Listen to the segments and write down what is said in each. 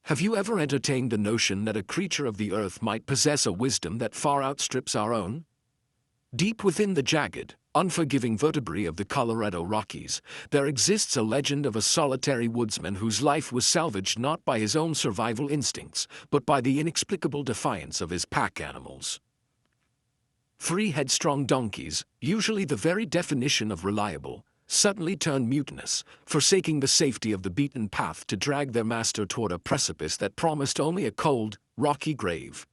Have you ever entertained the notion that a creature of the earth might possess a wisdom that far outstrips our own? Deep within the jagged, unforgiving vertebrae of the Colorado Rockies, there exists a legend of a solitary woodsman whose life was salvaged not by his own survival instincts, but by the inexplicable defiance of his pack animals. 3 headstrong donkeys, usually the very definition of reliable, suddenly turned mutinous, forsaking the safety of the beaten path to drag their master toward a precipice that promised only a cold, rocky grave.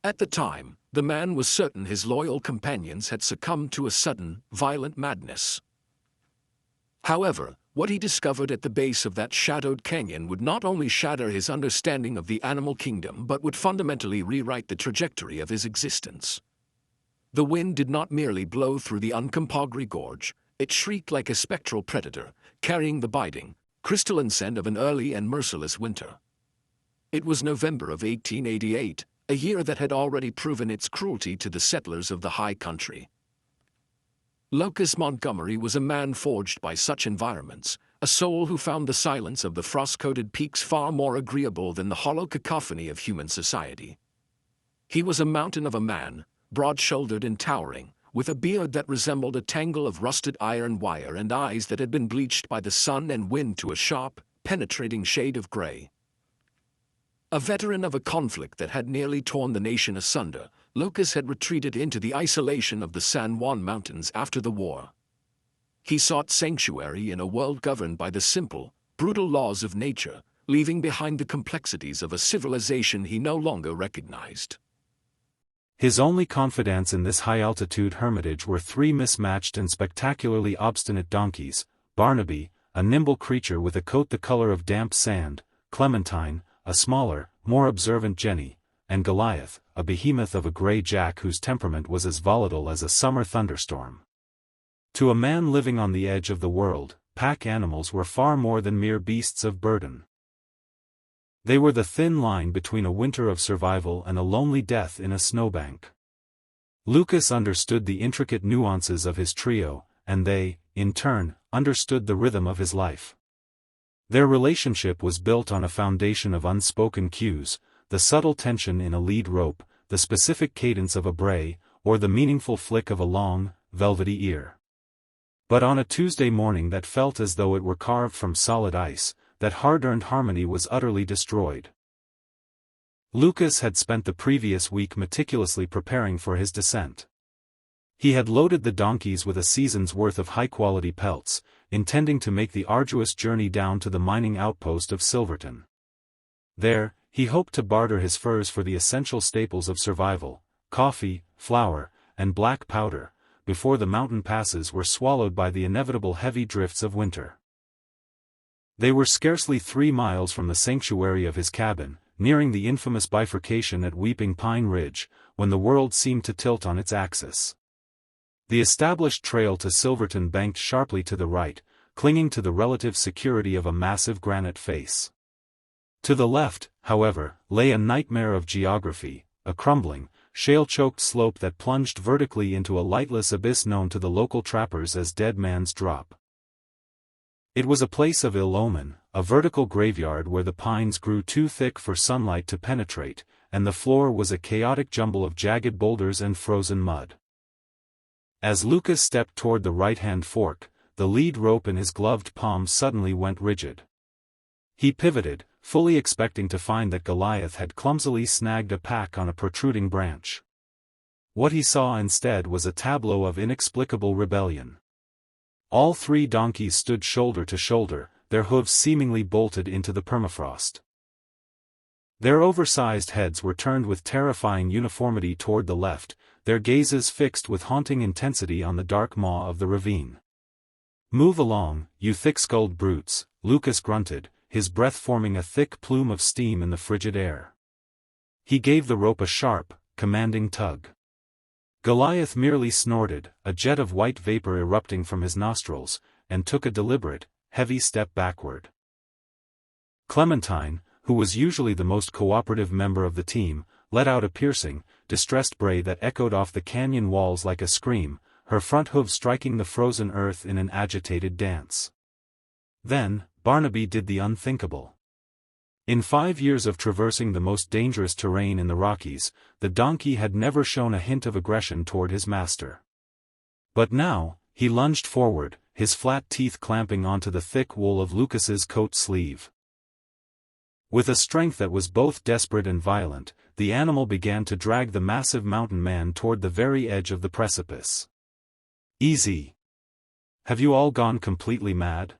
At the time, the man was certain his loyal companions had succumbed to a sudden, violent madness. However, what he discovered at the base of that shadowed canyon would not only shatter his understanding of the animal kingdom but would fundamentally rewrite the trajectory of his existence. The wind did not merely blow through the Uncompahgre Gorge. It shrieked like a spectral predator, carrying the biting, crystalline scent of an early and merciless winter. It was November of 1888, a year that had already proven its cruelty to the settlers of the high country. Lucas Montgomery was a man forged by such environments, a soul who found the silence of the frost-coated peaks far more agreeable than the hollow cacophony of human society. He was a mountain of a man, broad-shouldered and towering, with a beard that resembled a tangle of rusted iron wire and eyes that had been bleached by the sun and wind to a sharp, penetrating shade of gray. A veteran of a conflict that had nearly torn the nation asunder, Lucas had retreated into the isolation of the San Juan Mountains after the war. He sought sanctuary in a world governed by the simple, brutal laws of nature, leaving behind the complexities of a civilization he no longer recognized. His only confidants in this high-altitude hermitage were 3 mismatched and spectacularly obstinate donkeys: Barnaby, a nimble creature with a coat the color of damp sand; Clementine, a smaller, more observant Jenny; and Goliath, a behemoth of a gray jack whose temperament was as volatile as a summer thunderstorm. To a man living on the edge of the world, pack animals were far more than mere beasts of burden. They were the thin line between a winter of survival and a lonely death in a snowbank. Lucas understood the intricate nuances of his trio, and they, in turn, understood the rhythm of his life. Their relationship was built on a foundation of unspoken cues, the subtle tension in a lead rope, the specific cadence of a bray, or the meaningful flick of a long, velvety ear. But on a Tuesday morning that felt as though it were carved from solid ice, that hard-earned harmony was utterly destroyed. Lucas had spent the previous week meticulously preparing for his descent. He had loaded the donkeys with a season's worth of high-quality pelts, intending to make the arduous journey down to the mining outpost of Silverton. There, he hoped to barter his furs for the essential staples of survival: coffee, flour, and black powder, before the mountain passes were swallowed by the inevitable heavy drifts of winter. They were scarcely 3 miles from the sanctuary of his cabin, nearing the infamous bifurcation at Weeping Pine Ridge, when the world seemed to tilt on its axis. The established trail to Silverton banked sharply to the right, clinging to the relative security of a massive granite face. To the left, however, lay a nightmare of geography, a crumbling, shale-choked slope that plunged vertically into a lightless abyss known to the local trappers as Dead Man's Drop. It was a place of ill omen, a vertical graveyard where the pines grew too thick for sunlight to penetrate, and the floor was a chaotic jumble of jagged boulders and frozen mud. As Lucas stepped toward the right-hand fork, the lead rope in his gloved palm suddenly went rigid. He pivoted, fully expecting to find that Goliath had clumsily snagged a pack on a protruding branch. What he saw instead was a tableau of inexplicable rebellion. All 3 donkeys stood shoulder to shoulder, their hooves seemingly bolted into the permafrost. Their oversized heads were turned with terrifying uniformity toward the left, their gazes fixed with haunting intensity on the dark maw of the ravine. "Move along, you thick-skulled brutes," Lucas grunted, his breath forming a thick plume of steam in the frigid air. He gave the rope a sharp, commanding tug. Goliath merely snorted, a jet of white vapor erupting from his nostrils, and took a deliberate, heavy step backward. Clementine, who was usually the most cooperative member of the team, let out a piercing, distressed bray that echoed off the canyon walls like a scream, her front hooves striking the frozen earth in an agitated dance. Then, Barnaby did the unthinkable. In 5 years of traversing the most dangerous terrain in the Rockies, the donkey had never shown a hint of aggression toward his master. But now, he lunged forward, his flat teeth clamping onto the thick wool of Lucas's coat sleeve. With a strength that was both desperate and violent, the animal began to drag the massive mountain man toward the very edge of the precipice. "Easy! Have you all gone completely mad?"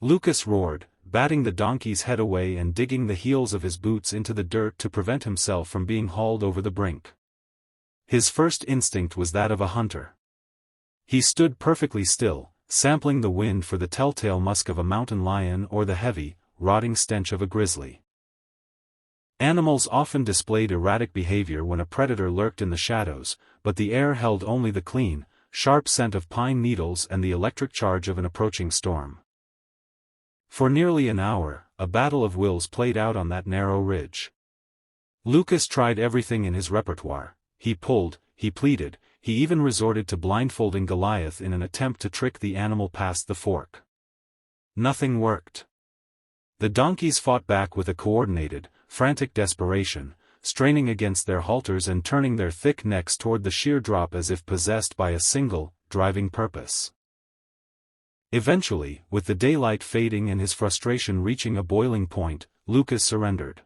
Lucas roared, batting the donkey's head away and digging the heels of his boots into the dirt to prevent himself from being hauled over the brink. His first instinct was that of a hunter. He stood perfectly still, sampling the wind for the telltale musk of a mountain lion or the heavy, rotting stench of a grizzly. Animals often displayed erratic behavior when a predator lurked in the shadows, but the air held only the clean, sharp scent of pine needles and the electric charge of an approaching storm. For nearly an hour, a battle of wills played out on that narrow ridge. Lucas tried everything in his repertoire. He pulled, he pleaded, he even resorted to blindfolding Goliath in an attempt to trick the animal past the fork. Nothing worked. The donkeys fought back with a coordinated, frantic desperation, straining against their halters and turning their thick necks toward the sheer drop as if possessed by a single, driving purpose. Eventually, with the daylight fading and his frustration reaching a boiling point, Lucas surrendered.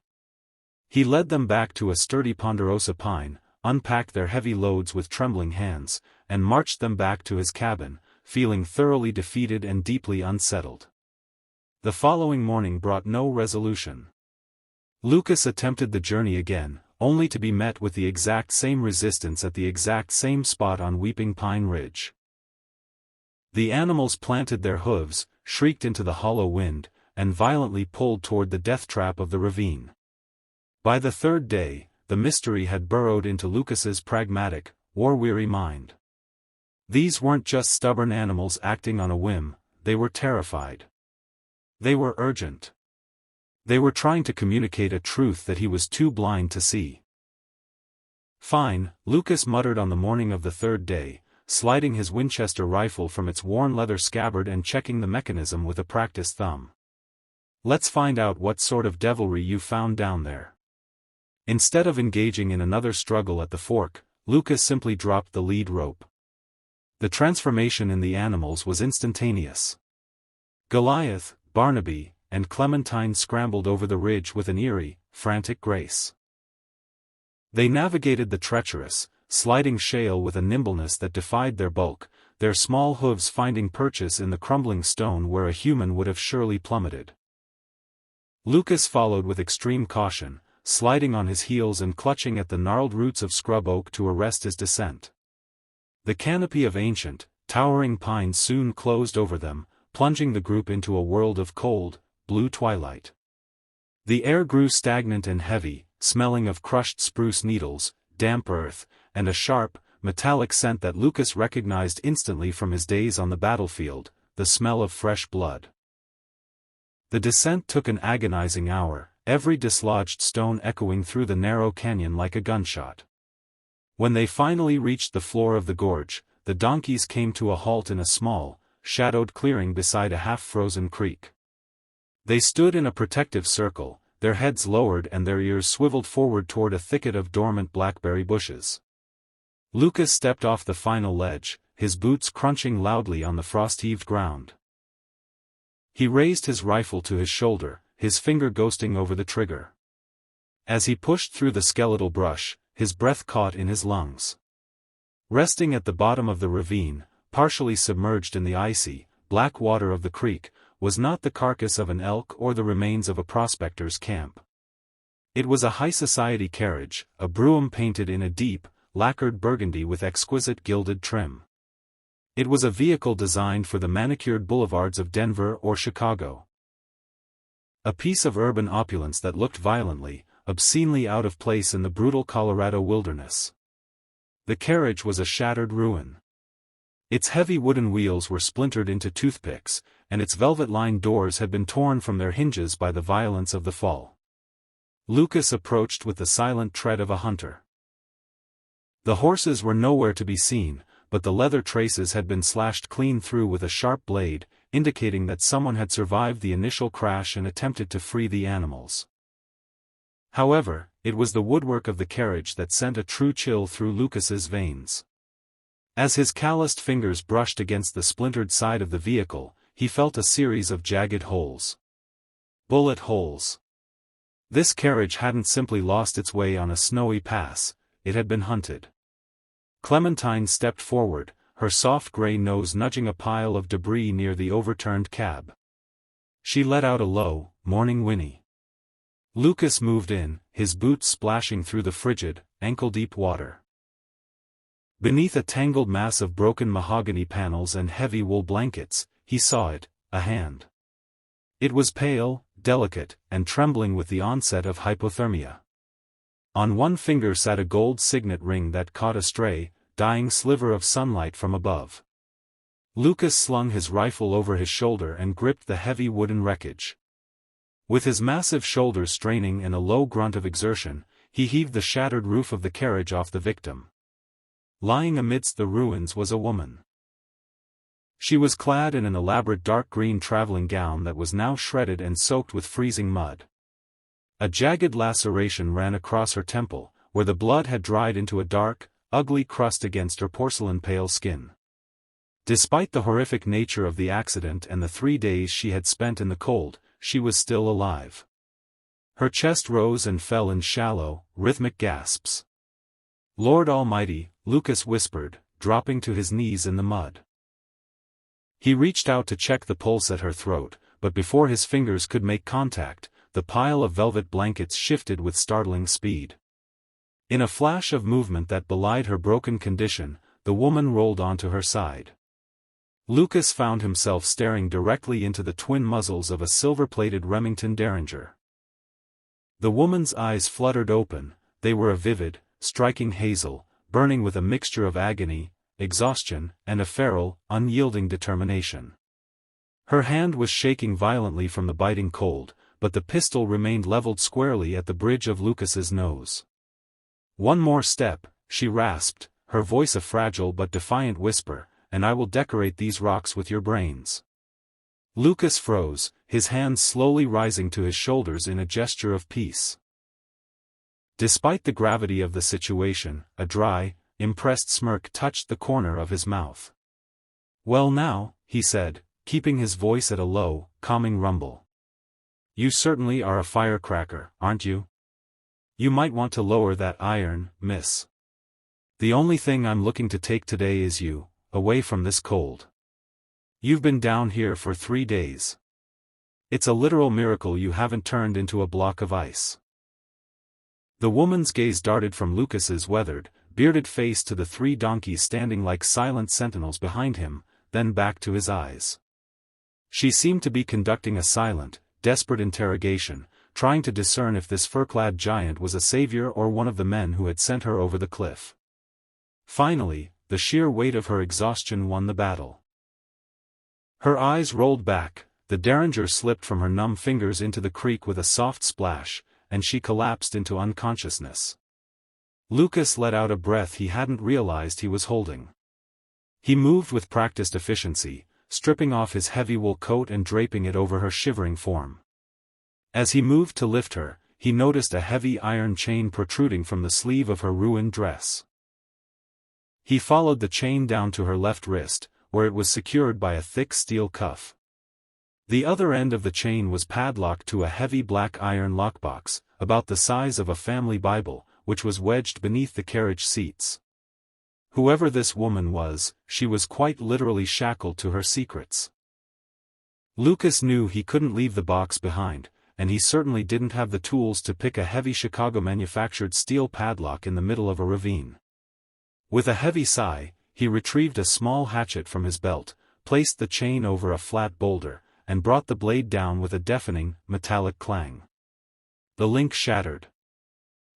He led them back to a sturdy ponderosa pine, unpacked their heavy loads with trembling hands, and marched them back to his cabin, feeling thoroughly defeated and deeply unsettled. The following morning brought no resolution. Lucas attempted the journey again, only to be met with the exact same resistance at the exact same spot on Weeping Pine Ridge. The animals planted their hooves, shrieked into the hollow wind, and violently pulled toward the death trap of the ravine. By the third day, the mystery had burrowed into Lucas's pragmatic, war-weary mind. These weren't just stubborn animals acting on a whim, they were terrified. They were urgent. They were trying to communicate a truth that he was too blind to see. "Fine," Lucas muttered on the morning of the third day, sliding his Winchester rifle from its worn leather scabbard and checking the mechanism with a practiced thumb. "Let's find out what sort of devilry you found down there." Instead of engaging in another struggle at the fork, Lucas simply dropped the lead rope. The transformation in the animals was instantaneous. Goliath, Barnaby, and Clementine scrambled over the ridge with an eerie, frantic grace. They navigated the treacherous, sliding shale with a nimbleness that defied their bulk, their small hooves finding purchase in the crumbling stone where a human would have surely plummeted. Lucas followed with extreme caution, sliding on his heels and clutching at the gnarled roots of scrub oak to arrest his descent. The canopy of ancient, towering pines soon closed over them, plunging the group into a world of cold, blue twilight. The air grew stagnant and heavy, smelling of crushed spruce needles, damp earth, and a sharp, metallic scent that Lucas recognized instantly from his days on the battlefield, the smell of fresh blood. The descent took an agonizing hour, every dislodged stone echoing through the narrow canyon like a gunshot. When they finally reached the floor of the gorge, the donkeys came to a halt in a small, shadowed clearing beside a half-frozen creek. They stood in a protective circle, their heads lowered and their ears swiveled forward toward a thicket of dormant blackberry bushes. Lucas stepped off the final ledge, his boots crunching loudly on the frost-heaved ground. He raised his rifle to his shoulder, his finger ghosting over the trigger. As he pushed through the skeletal brush, his breath caught in his lungs. Resting at the bottom of the ravine, partially submerged in the icy, black water of the creek, was not the carcass of an elk or the remains of a prospector's camp. It was a high-society carriage, a brougham painted in a deep, lacquered burgundy with exquisite gilded trim. It was a vehicle designed for the manicured boulevards of Denver or Chicago. A piece of urban opulence that looked violently, obscenely out of place in the brutal Colorado wilderness. The carriage was a shattered ruin. Its heavy wooden wheels were splintered into toothpicks, and its velvet-lined doors had been torn from their hinges by the violence of the fall. Lucas approached with the silent tread of a hunter. The horses were nowhere to be seen, but the leather traces had been slashed clean through with a sharp blade, indicating that someone had survived the initial crash and attempted to free the animals. However, it was the woodwork of the carriage that sent a true chill through Lucas's veins. As his calloused fingers brushed against the splintered side of the vehicle, he felt a series of jagged holes. Bullet holes. This carriage hadn't simply lost its way on a snowy pass, it had been hunted. Clementine stepped forward, her soft gray nose nudging a pile of debris near the overturned cab. She let out a low, mourning whinny. Lucas moved in, his boots splashing through the frigid, ankle-deep water. Beneath a tangled mass of broken mahogany panels and heavy wool blankets, he saw it, a hand. It was pale, delicate, and trembling with the onset of hypothermia. On one finger sat a gold signet ring that caught a stray, dying sliver of sunlight from above. Lucas slung his rifle over his shoulder and gripped the heavy wooden wreckage. With his massive shoulders straining and a low grunt of exertion, he heaved the shattered roof of the carriage off the victim. Lying amidst the ruins was a woman. She was clad in an elaborate dark green traveling gown that was now shredded and soaked with freezing mud. A jagged laceration ran across her temple, where the blood had dried into a dark, ugly crust against her porcelain-pale skin. Despite the horrific nature of the accident and the 3 days she had spent in the cold, she was still alive. Her chest rose and fell in shallow, rhythmic gasps. "Lord Almighty," Lucas whispered, dropping to his knees in the mud. He reached out to check the pulse at her throat, but before his fingers could make contact, the pile of velvet blankets shifted with startling speed. In a flash of movement that belied her broken condition, the woman rolled onto her side. Lucas found himself staring directly into the twin muzzles of a silver-plated Remington Derringer. The woman's eyes fluttered open, they were a vivid, striking hazel, burning with a mixture of agony, exhaustion, and a feral, unyielding determination. Her hand was shaking violently from the biting cold, but the pistol remained leveled squarely at the bridge of Lucas's nose. "One more step," she rasped, her voice a fragile but defiant whisper, "and I will decorate these rocks with your brains." Lucas froze, his hands slowly rising to his shoulders in a gesture of peace. Despite the gravity of the situation, a dry, impressed smirk touched the corner of his mouth. "Well now," he said, keeping his voice at a low, calming rumble. "You certainly are a firecracker, aren't you? You might want to lower that iron, miss. The only thing I'm looking to take today is you, away from this cold. You've been down here for 3 days. It's a literal miracle you haven't turned into a block of ice." The woman's gaze darted from Lucas's weathered, bearded face to the 3 donkeys standing like silent sentinels behind him, then back to his eyes. She seemed to be conducting a silent, desperate interrogation, trying to discern if this fur-clad giant was a savior or one of the men who had sent her over the cliff. Finally, the sheer weight of her exhaustion won the battle. Her eyes rolled back, the Derringer slipped from her numb fingers into the creek with a soft splash, and she collapsed into unconsciousness. Lucas let out a breath he hadn't realized he was holding. He moved with practiced efficiency, stripping off his heavy wool coat and draping it over her shivering form. As he moved to lift her, he noticed a heavy iron chain protruding from the sleeve of her ruined dress. He followed the chain down to her left wrist, where it was secured by a thick steel cuff. The other end of the chain was padlocked to a heavy black iron lockbox, about the size of a family Bible, which was wedged beneath the carriage seats. Whoever this woman was, she was quite literally shackled to her secrets. Lucas knew he couldn't leave the box behind, and he certainly didn't have the tools to pick a heavy Chicago-manufactured steel padlock in the middle of a ravine. With a heavy sigh, he retrieved a small hatchet from his belt, placed the chain over a flat boulder, and brought the blade down with a deafening, metallic clang. The link shattered.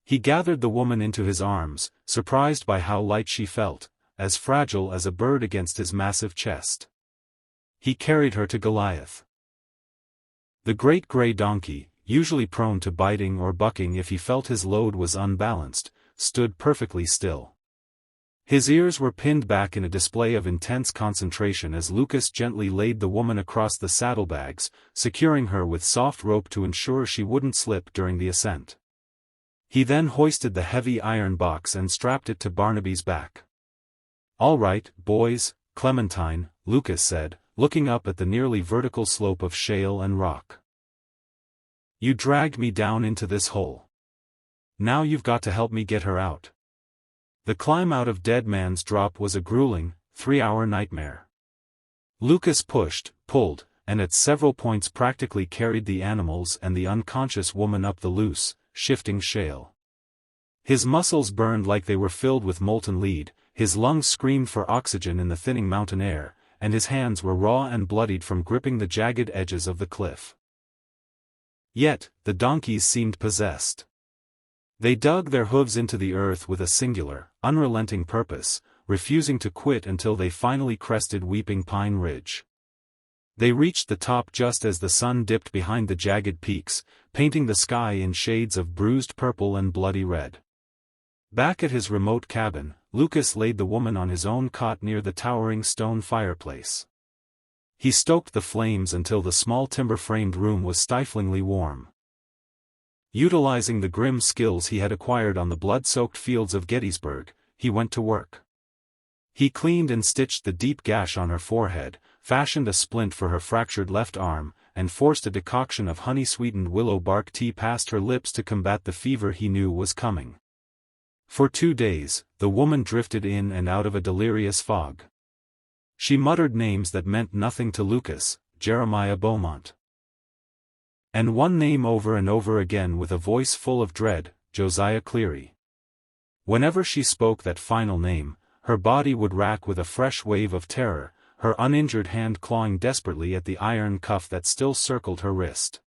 He gathered the woman into his arms, surprised by how light she felt, as fragile as a bird against his massive chest. He carried her to Goliath. The great gray donkey, usually prone to biting or bucking if he felt his load was unbalanced, stood perfectly still. His ears were pinned back in a display of intense concentration as Lucas gently laid the woman across the saddlebags, securing her with soft rope to ensure she wouldn't slip during the ascent. He then hoisted the heavy iron box and strapped it to Barnaby's back. "All right, boys, Clementine," Lucas said, looking up at the nearly vertical slope of shale and rock. "You dragged me down into this hole. Now you've got to help me get her out." The climb out of Dead Man's Drop was a grueling, 3-hour nightmare. Lucas pushed, pulled, and at several points practically carried the animals and the unconscious woman up the loose, shifting shale. His muscles burned like they were filled with molten lead, his lungs screamed for oxygen in the thinning mountain air, and his hands were raw and bloodied from gripping the jagged edges of the cliff. Yet, the donkeys seemed possessed. They dug their hooves into the earth with a singular, unrelenting purpose, refusing to quit until they finally crested Weeping Pine Ridge. They reached the top just as the sun dipped behind the jagged peaks, painting the sky in shades of bruised purple and bloody red. Back at his remote cabin, Lucas laid the woman on his own cot near the towering stone fireplace. He stoked the flames until the small timber-framed room was stiflingly warm. Utilizing the grim skills he had acquired on the blood-soaked fields of Gettysburg, he went to work. He cleaned and stitched the deep gash on her forehead, fashioned a splint for her fractured left arm, and forced a decoction of honey-sweetened willow bark tea past her lips to combat the fever he knew was coming. For 2 days, the woman drifted in and out of a delirious fog. She muttered names that meant nothing to Lucas, Jeremiah Beaumont. And one name over and over again with a voice full of dread, Josiah Cleary. Whenever she spoke that final name, her body would rack with a fresh wave of terror, her uninjured hand clawing desperately at the iron cuff that still circled her wrist.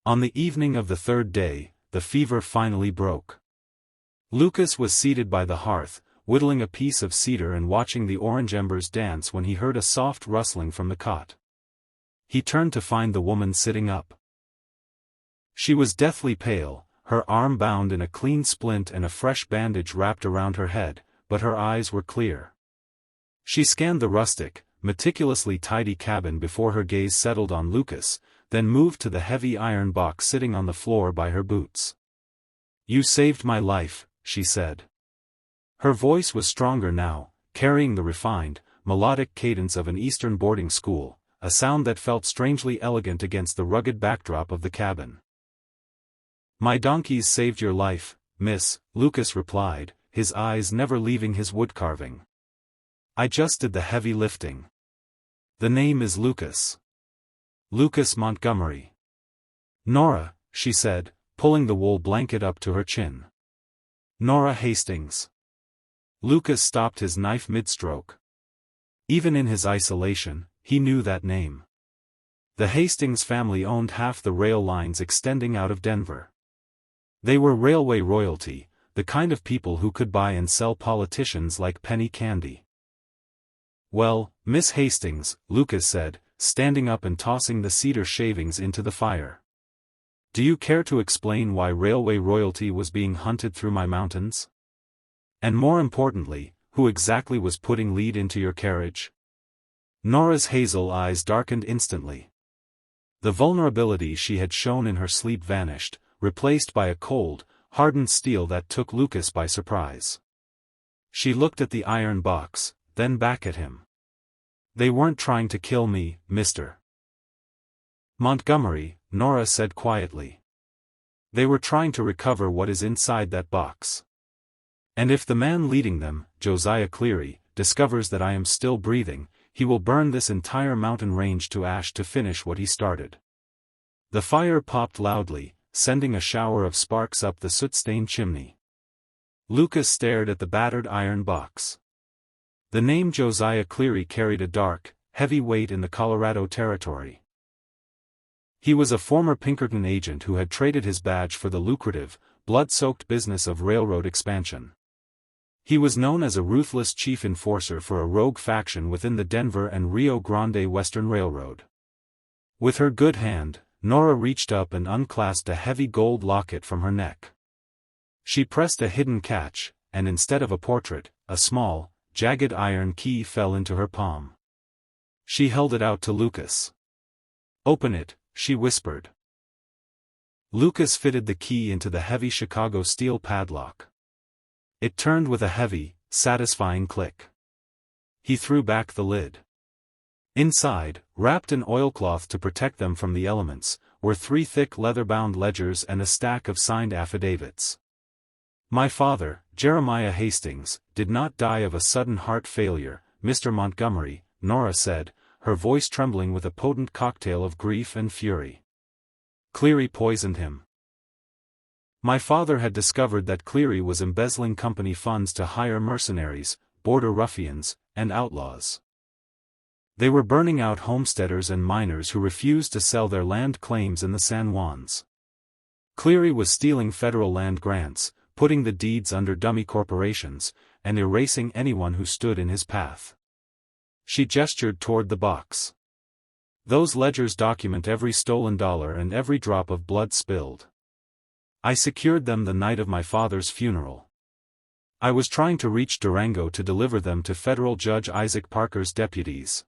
On the evening of the 3rd day, the fever finally broke. Lucas was seated by the hearth, whittling a piece of cedar and watching the orange embers dance when he heard a soft rustling from the cot. He turned to find the woman sitting up. She was deathly pale, her arm bound in a clean splint and a fresh bandage wrapped around her head, but her eyes were clear. She scanned the rustic, meticulously tidy cabin before her gaze settled on Lucas, then moved to the heavy iron box sitting on the floor by her boots. "You saved my life," she said. Her voice was stronger now, carrying the refined, melodic cadence of an Eastern boarding school, a sound that felt strangely elegant against the rugged backdrop of the cabin. "My donkeys saved your life, miss," Lucas replied, his eyes never leaving his woodcarving. "I just did the heavy lifting. The name is Lucas. Lucas Montgomery." "Nora," she said, pulling the wool blanket up to her chin. "Nora Hastings." Lucas stopped his knife mid-stroke. Even in his isolation, he knew that name. The Hastings family owned half the rail lines extending out of Denver. They were railway royalty, the kind of people who could buy and sell politicians like penny candy. "Well, Miss Hastings," Lucas said, standing up and tossing the cedar shavings into the fire. "Do you care to explain why railway royalty was being hunted through my mountains? And more importantly, who exactly was putting lead into your carriage?" Nora's hazel eyes darkened instantly. The vulnerability she had shown in her sleep vanished, replaced by a cold, hardened steel that took Lucas by surprise. She looked at the iron box, then back at him. "They weren't trying to kill me, Mr. Montgomery," Nora said quietly. "They were trying to recover what is inside that box. And if the man leading them, Josiah Cleary, discovers that I am still breathing, he will burn this entire mountain range to ash to finish what he started." The fire popped loudly, sending a shower of sparks up the soot-stained chimney. Lucas stared at the battered iron box. The name Josiah Cleary carried a dark, heavy weight in the Colorado Territory. He was a former Pinkerton agent who had traded his badge for the lucrative, blood-soaked business of railroad expansion. He was known as a ruthless chief enforcer for a rogue faction within the Denver and Rio Grande Western Railroad. With her good hand, Nora reached up and unclasped a heavy gold locket from her neck. She pressed a hidden catch, and instead of a portrait, a small, jagged iron key fell into her palm. She held it out to Lucas. "Open it," she whispered. Lucas fitted the key into the heavy Chicago steel padlock. It turned with a heavy, satisfying click. He threw back the lid. Inside, wrapped in oilcloth to protect them from the elements, were 3 thick leather-bound ledgers and a stack of signed affidavits. "My father, Josiah Hastings, did not die of a sudden heart failure, Mr. Montgomery," Nora said, her voice trembling with a potent cocktail of grief and fury. "Cleary poisoned him." My father had discovered that Cleary was embezzling company funds to hire mercenaries, border ruffians, and outlaws. They were burning out homesteaders and miners who refused to sell their land claims in the San Juans. Cleary was stealing federal land grants, putting the deeds under dummy corporations, and erasing anyone who stood in his path. She gestured toward the box. "Those ledgers document every stolen dollar and every drop of blood spilled. I secured them the night of my father's funeral. I was trying to reach Durango to deliver them to federal Judge Isaac Parker's deputies.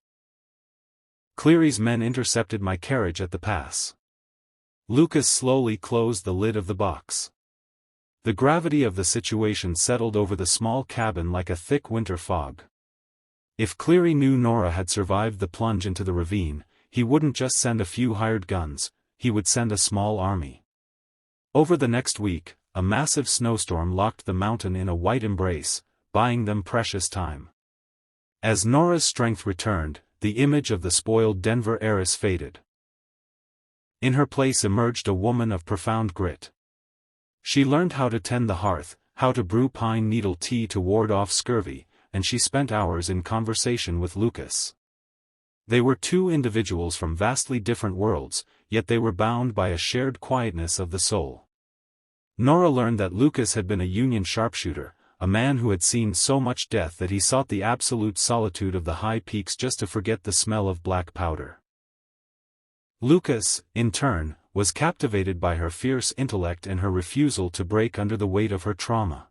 Cleary's men intercepted my carriage at the pass." Lucas slowly closed the lid of the box. The gravity of the situation settled over the small cabin like a thick winter fog. If Cleary knew Nora had survived the plunge into the ravine, he wouldn't just send a few hired guns, he would send a small army. Over the next week, a massive snowstorm locked the mountain in a white embrace, buying them precious time. As Nora's strength returned, the image of the spoiled Denver heiress faded. In her place emerged a woman of profound grit. She learned how to tend the hearth, how to brew pine needle tea to ward off scurvy, and she spent hours in conversation with Lucas. They were 2 individuals from vastly different worlds, yet they were bound by a shared quietness of the soul. Nora learned that Lucas had been a Union sharpshooter, a man who had seen so much death that he sought the absolute solitude of the high peaks just to forget the smell of black powder. Lucas, in turn, was captivated by her fierce intellect and her refusal to break under the weight of her trauma.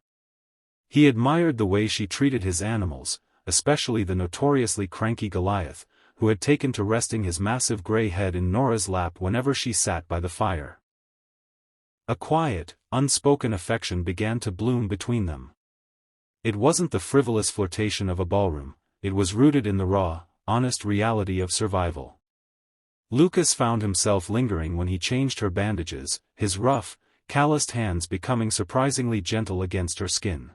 He admired the way she treated his animals, especially the notoriously cranky Goliath, who had taken to resting his massive gray head in Nora's lap whenever she sat by the fire. A quiet, unspoken affection began to bloom between them. It wasn't the frivolous flirtation of a ballroom, it was rooted in the raw, honest reality of survival. Lucas found himself lingering when he changed her bandages, his rough, calloused hands becoming surprisingly gentle against her skin.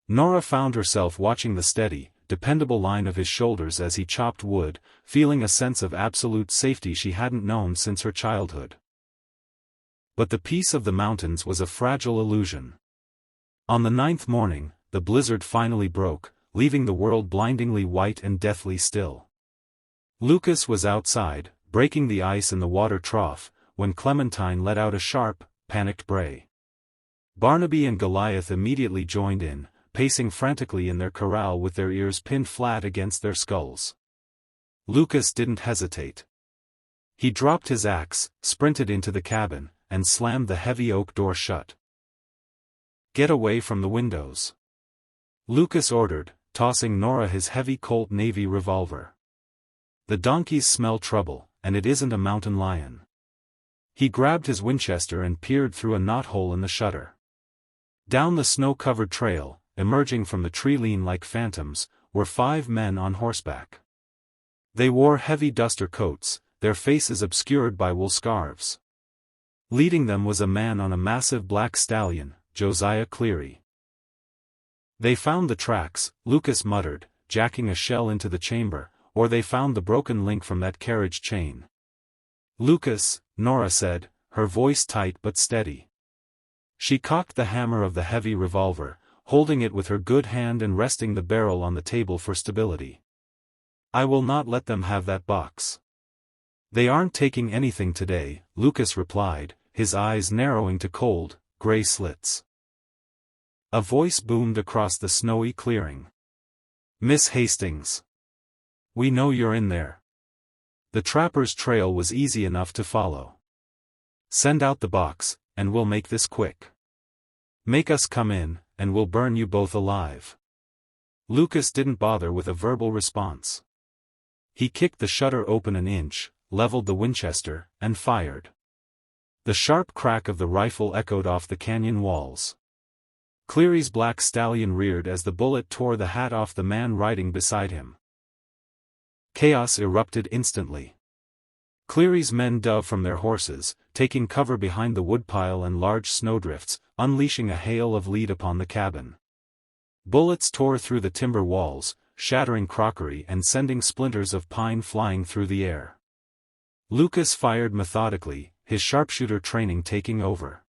Nora found herself watching the steady, dependable line of his shoulders as he chopped wood, feeling a sense of absolute safety she hadn't known since her childhood. But the peace of the mountains was a fragile illusion. On the 9th morning, the blizzard finally broke, leaving the world blindingly white and deathly still. Lucas was outside, breaking the ice in the water trough, when Clementine let out a sharp, panicked bray. Barnaby and Goliath immediately joined in, pacing frantically in their corral with their ears pinned flat against their skulls. Lucas didn't hesitate. He dropped his axe, sprinted into the cabin, and slammed the heavy oak door shut. "Get away from the windows," Lucas ordered, tossing Nora his heavy Colt Navy revolver. "The donkeys smell trouble, and it isn't a mountain lion." He grabbed his Winchester and peered through a knothole in the shutter. Down the snow-covered trail, emerging from the tree-lean like phantoms, were 5 men on horseback. They wore heavy duster coats, their faces obscured by wool scarves. Leading them was a man on a massive black stallion, Josiah Cleary. "They found the tracks," Lucas muttered, jacking a shell into the chamber, "or they found the broken link from that carriage chain." "Lucas," Nora said, her voice tight but steady. She cocked the hammer of the heavy revolver, holding it with her good hand and resting the barrel on the table for stability. "I will not let them have that box." "They aren't taking anything today," Lucas replied, his eyes narrowing to cold, gray slits. A voice boomed across the snowy clearing. "Miss Hastings. We know you're in there." The trapper's trail was easy enough to follow. "Send out the box, and we'll make this quick." "Make us come in," and we'll burn you both alive." Lucas didn't bother with a verbal response. He kicked the shutter open an inch, leveled the Winchester, and fired. The sharp crack of the rifle echoed off the canyon walls. Cleary's black stallion reared as the bullet tore the hat off the man riding beside him. Chaos erupted instantly. Cleary's men dove from their horses, taking cover behind the woodpile and large snowdrifts, unleashing a hail of lead upon the cabin. Bullets tore through the timber walls, shattering crockery and sending splinters of pine flying through the air. Lucas fired methodically, his sharpshooter training taking over.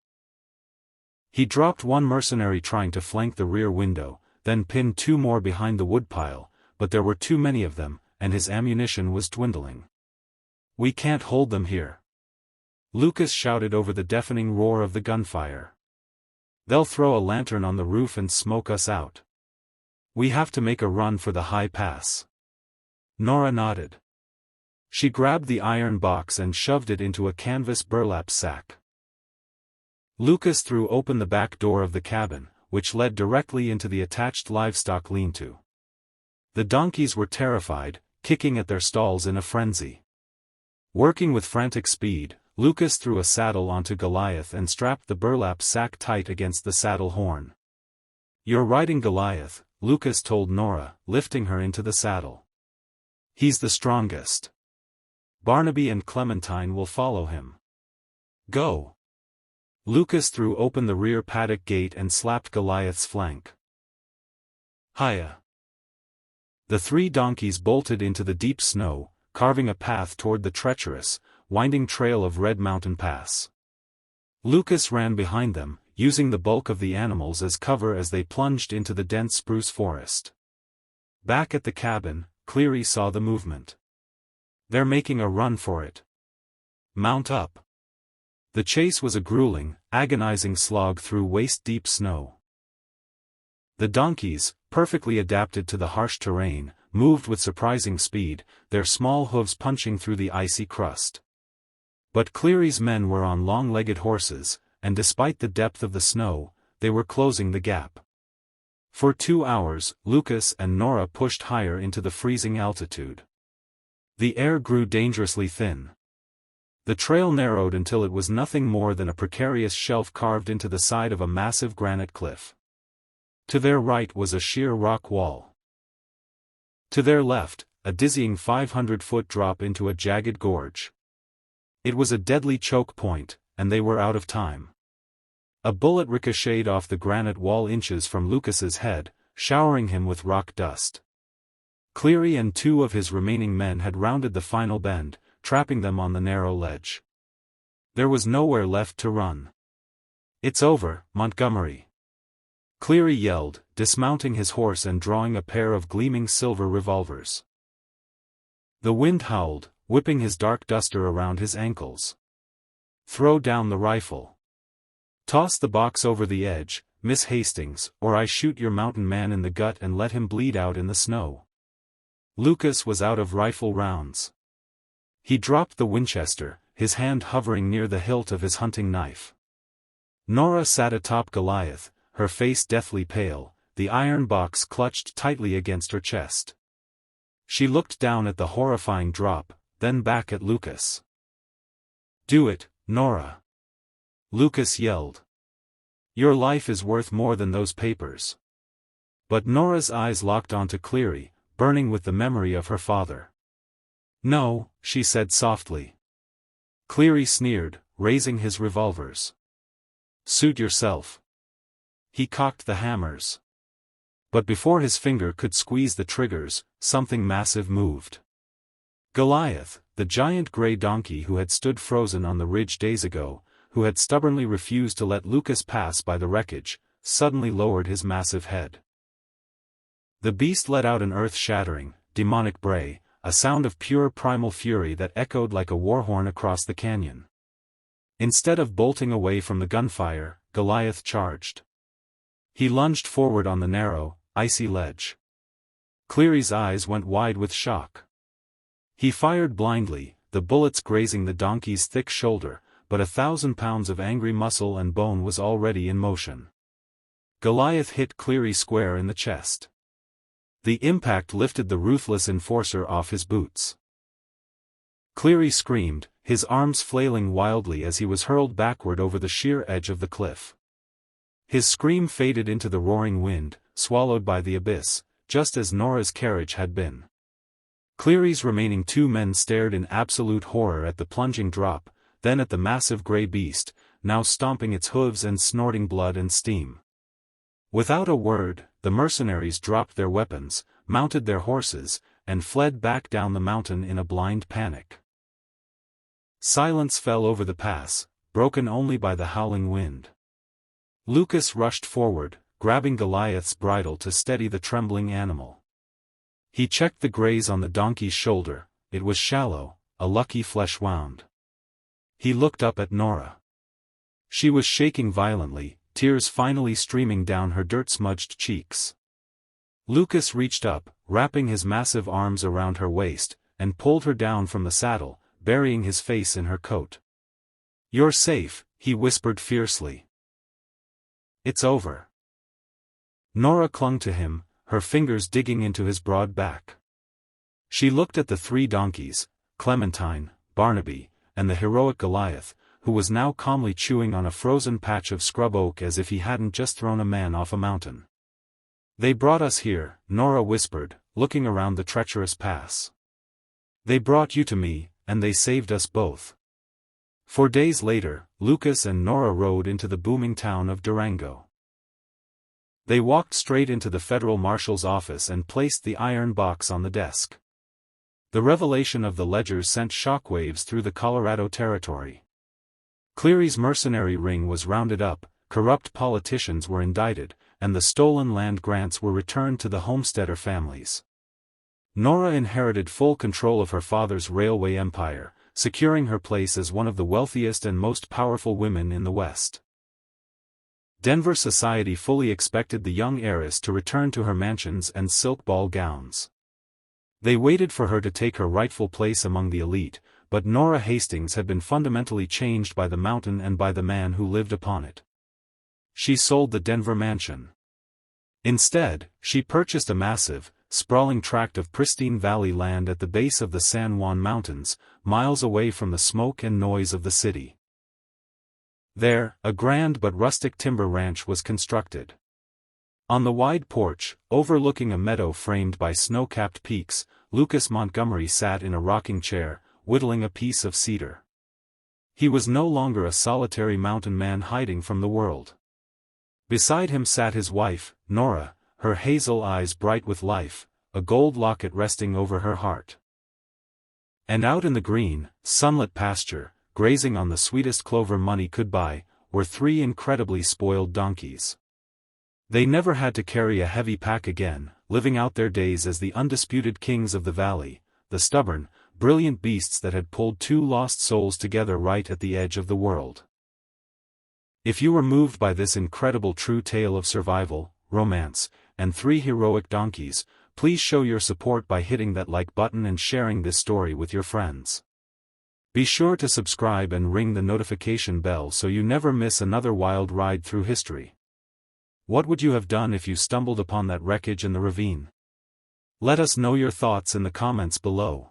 He dropped one mercenary trying to flank the rear window, then pinned two more behind the woodpile, but there were too many of them, and his ammunition was dwindling. "We can't hold them here," Lucas shouted over the deafening roar of the gunfire. "They'll throw a lantern on the roof and smoke us out. We have to make a run for the high pass." Nora nodded. She grabbed the iron box and shoved it into a canvas burlap sack. Lucas threw open the back door of the cabin, which led directly into the attached livestock lean-to. The donkeys were terrified, kicking at their stalls in a frenzy. Working with frantic speed, Lucas threw a saddle onto Goliath and strapped the burlap sack tight against the saddle horn. "You're riding Goliath," Lucas told Nora, lifting her into the saddle. "He's the strongest. Barnaby and Clementine will follow him. Go." Lucas threw open the rear paddock gate and slapped Goliath's flank. "Hiya." The three donkeys bolted into the deep snow, carving a path toward the treacherous, winding trail of Red Mountain Pass. Lucas ran behind them, using the bulk of the animals as cover as they plunged into the dense spruce forest. Back at the cabin, Cleary saw the movement. "They're making a run for it. Mount up." The chase was a grueling, agonizing slog through waist-deep snow. The donkeys, perfectly adapted to the harsh terrain, moved with surprising speed, their small hooves punching through the icy crust. But Cleary's men were on long-legged horses, and despite the depth of the snow, they were closing the gap. For 2 hours, Lucas and Nora pushed higher into the freezing altitude. The air grew dangerously thin. The trail narrowed until it was nothing more than a precarious shelf carved into the side of a massive granite cliff. To their right was a sheer rock wall. To their left, a dizzying 500-foot drop into a jagged gorge. It was a deadly choke point, and they were out of time. A bullet ricocheted off the granite wall inches from Lucas's head, showering him with rock dust. Cleary and 2 of his remaining men had rounded the final bend, trapping them on the narrow ledge. There was nowhere left to run. "It's over, Montgomery," Cleary yelled, dismounting his horse and drawing a pair of gleaming silver revolvers. The wind howled, whipping his dark duster around his ankles. "Throw down the rifle. Toss the box over the edge, Miss Hastings, or I shoot your mountain man in the gut and let him bleed out in the snow." Lucas was out of rifle rounds. He dropped the Winchester, his hand hovering near the hilt of his hunting knife. Nora sat atop Goliath, her face deathly pale, the iron box clutched tightly against her chest. She looked down at the horrifying drop, then back at Lucas. "Do it, Nora," Lucas yelled. "Your life is worth more than those papers." But Nora's eyes locked onto Cleary, burning with the memory of her father. "No," she said softly. Cleary sneered, raising his revolvers. "Suit yourself." He cocked the hammers. But before his finger could squeeze the triggers, something massive moved. Goliath, the giant gray donkey who had stood frozen on the ridge days ago, who had stubbornly refused to let Lucas pass by the wreckage, suddenly lowered his massive head. The beast let out an earth-shattering, demonic bray, a sound of pure primal fury that echoed like a war horn across the canyon. Instead of bolting away from the gunfire, Goliath charged. He lunged forward on the narrow, icy ledge. Cleary's eyes went wide with shock. He fired blindly, the bullets grazing the donkey's thick shoulder, but 1,000 pounds of angry muscle and bone was already in motion. Goliath hit Cleary square in the chest. The impact lifted the ruthless enforcer off his boots. Cleary screamed, his arms flailing wildly as he was hurled backward over the sheer edge of the cliff. His scream faded into the roaring wind, swallowed by the abyss, just as Nora's carriage had been. Cleary's remaining 2 men stared in absolute horror at the plunging drop, then at the massive grey beast, now stomping its hooves and snorting blood and steam. Without a word, the mercenaries dropped their weapons, mounted their horses, and fled back down the mountain in a blind panic. Silence fell over the pass, broken only by the howling wind. Lucas rushed forward, grabbing Goliath's bridle to steady the trembling animal. He checked the graze on the donkey's shoulder. It was shallow, a lucky flesh wound. He looked up at Nora. She was shaking violently, tears finally streaming down her dirt-smudged cheeks. Lucas reached up, wrapping his massive arms around her waist, and pulled her down from the saddle, burying his face in her coat. "You're safe," he whispered fiercely. "It's over." Nora clung to him, her fingers digging into his broad back. She looked at the 3 donkeys, Clementine, Barnaby, and the heroic Goliath, who was now calmly chewing on a frozen patch of scrub oak as if he hadn't just thrown a man off a mountain. "They brought us here," Nora whispered, looking around the treacherous pass. "They brought you to me, and they saved us both." 4 days later, Lucas and Nora rode into the booming town of Durango. They walked straight into the federal marshal's office and placed the iron box on the desk. The revelation of the ledgers sent shockwaves through the Colorado territory. Cleary's mercenary ring was rounded up, corrupt politicians were indicted, and the stolen land grants were returned to the homesteader families. Nora inherited full control of her father's railway empire, securing her place as one of the wealthiest and most powerful women in the West. Denver society fully expected the young heiress to return to her mansions and silk ball gowns. They waited for her to take her rightful place among the elite, but Nora Hastings had been fundamentally changed by the mountain and by the man who lived upon it. She sold the Denver mansion. Instead, she purchased a massive, sprawling tract of pristine valley land at the base of the San Juan Mountains, miles away from the smoke and noise of the city. There, a grand but rustic timber ranch was constructed. On the wide porch, overlooking a meadow framed by snow-capped peaks, Lucas Montgomery sat in a rocking chair, whittling a piece of cedar. He was no longer a solitary mountain man hiding from the world. Beside him sat his wife, Nora, her hazel eyes bright with life, a gold locket resting over her heart. And out in the green, sunlit pasture, grazing on the sweetest clover money could buy, were 3 incredibly spoiled donkeys. They never had to carry a heavy pack again, living out their days as the undisputed kings of the valley, the stubborn, brilliant beasts that had pulled 2 lost souls together right at the edge of the world. If you were moved by this incredible true tale of survival, romance, and 3 heroic donkeys, please show your support by hitting that like button and sharing this story with your friends. Be sure to subscribe and ring the notification bell so you never miss another wild ride through history. What would you have done if you stumbled upon that wreckage in the ravine? Let us know your thoughts in the comments below.